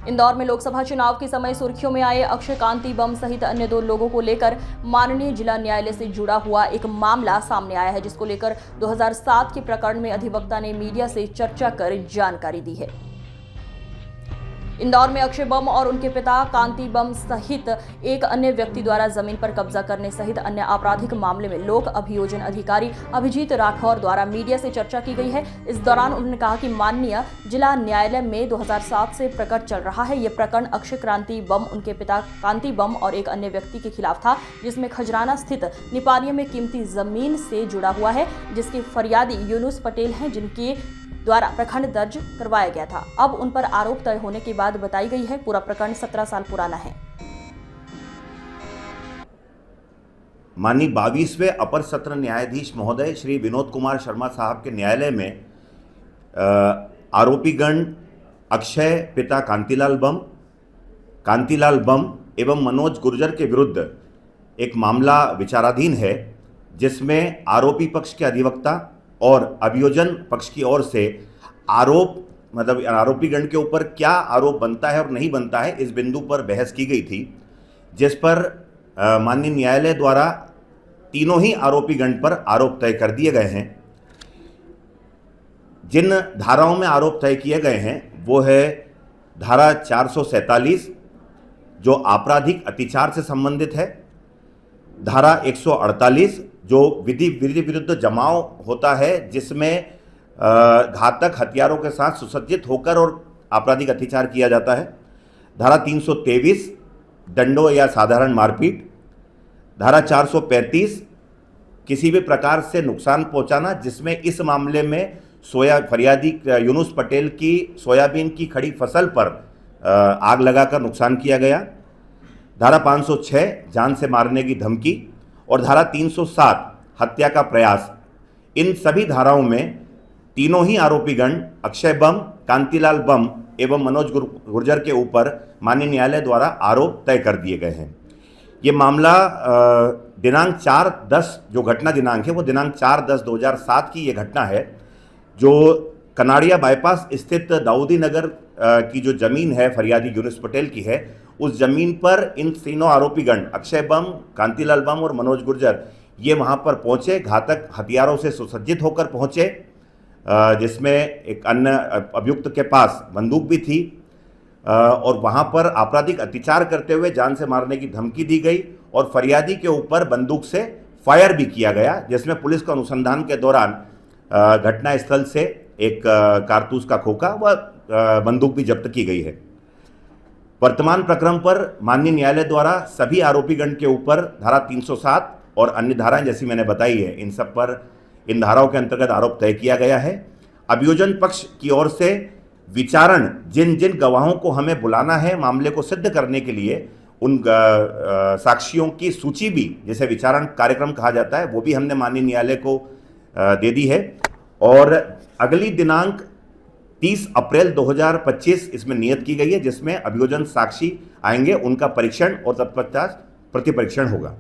इंदौर में लोकसभा चुनाव के समय सुर्खियों में आए अक्षय कांति बम सहित अन्य 2 लोगों को लेकर माननीय जिला न्यायालय से जुड़ा हुआ एक मामला सामने आया है, जिसको लेकर 2007 के प्रकरण में अधिवक्ता ने मीडिया से चर्चा कर जानकारी दी है। इंदौर में अक्षय बम और उनके पिता कांति बम सहित एक अन्य व्यक्ति द्वारा जमीन पर कब्जा करने सहित अन्य आपराधिक मामले में लोक अभियोजन अधिकारी अभिजीत राठौर द्वारा मीडिया से चर्चा की गई है। इस दौरान उन्होंने कहा कि माननीय जिला न्यायालय में 2007 से प्रकरण चल रहा है। ये प्रकरण अक्षय क्रांति बम, उनके पिता कांति बम और एक अन्य व्यक्ति के खिलाफ था, जिसमें खजराना स्थित निपानिया में कीमती जमीन से जुड़ा हुआ है, जिसके फरियादी यूनुस पटेल हैं, जिनके द्वारा प्रखंड दर्ज करवाया गया था। अब उन पर आरोप तय होने के बाद बताई गई है। पूरा प्रकरण 17 साल पुराना है। माननीय 22वें अपर सत्र न्यायाधीश महोदय श्री विनोद कुमार शर्मा साहब के न्यायालय में आरोपीगण अक्षय पिता कांतिलाल बम एवं मनोज गुर्जर के विरुद्ध एक मामला विचाराधीन है, जिसमें आरोपी पक्ष के अधिवक्ता और अभियोजन पक्ष की ओर से आरोपीगण के ऊपर क्या आरोप बनता है और नहीं बनता है, इस बिंदु पर बहस की गई थी, जिस पर माननीय न्यायालय द्वारा तीनों ही आरोपीगण पर आरोप तय कर दिए गए हैं। जिन धाराओं में आरोप तय किए गए हैं वो है धारा 447 जो आपराधिक अत्याचार से संबंधित है, धारा 148 जो विधि विरुद्ध जमाव होता है, जिसमें घातक हथियारों के साथ सुसज्जित होकर और आपराधिक अत्याचार किया जाता है, धारा 323 दंडों या साधारण मारपीट, धारा 435 किसी भी प्रकार से नुकसान पहुंचाना, जिसमें इस मामले में फरियादी यूनुस पटेल की सोयाबीन की खड़ी फसल पर आग लगाकर नुकसान किया गया, धारा 506 जान से मारने की धमकी और धारा 307 हत्या का प्रयास। इन सभी धाराओं में तीनों ही आरोपीगण अक्षय बम, कांतिलाल बम एवं मनोज गुर्जर के ऊपर माननीय न्यायालय द्वारा आरोप तय कर दिए गए हैं। ये मामला दिनांक 4/10 जो घटना दिनांक है वो दिनांक 4/10/2007 की ये घटना है, जो कनाड़िया बाईपास स्थित दाऊदी नगर की जो जमीन है फरियादी यूनुस पटेल की है, उस जमीन पर इन तीनों आरोपीगण अक्षय बम, कांतिलाल बम और मनोज गुर्जर ये वहां पर पहुंचे, घातक हथियारों से सुसज्जित होकर पहुंचे, जिसमें एक अन्य अभियुक्त के पास बंदूक भी थी, और वहां पर आपराधिक अत्याचार करते हुए जान से मारने की धमकी दी गई और फरियादी के ऊपर बंदूक से फायर भी किया गया, जिसमें पुलिस को अनुसंधान के दौरान घटना स्थल से एक कारतूस का खोखा व बंदूक भी जब्त की गई है। वर्तमान प्रकरण पर माननीय न्यायालय द्वारा सभी आरोपीगण के ऊपर धारा 307 और अन्य धाराएं जैसी मैंने बताई है, इन सब पर इन धाराओं के अंतर्गत आरोप तय किया गया है। अभियोजन पक्ष की ओर से विचारण जिन जिन गवाहों को हमें बुलाना है मामले को सिद्ध करने के लिए, उन साक्षियों की सूची भी, जिसे विचारण कार्यक्रम कहा जाता है, वो भी हमने माननीय न्यायालय को दे दी है और अगली दिनांक 30 अप्रैल 2025 इसमें नियत की गई है, जिसमें अभियोजन साक्षी आएंगे, उनका परीक्षण और तत्पश्चात प्रतिपरीक्षण होगा।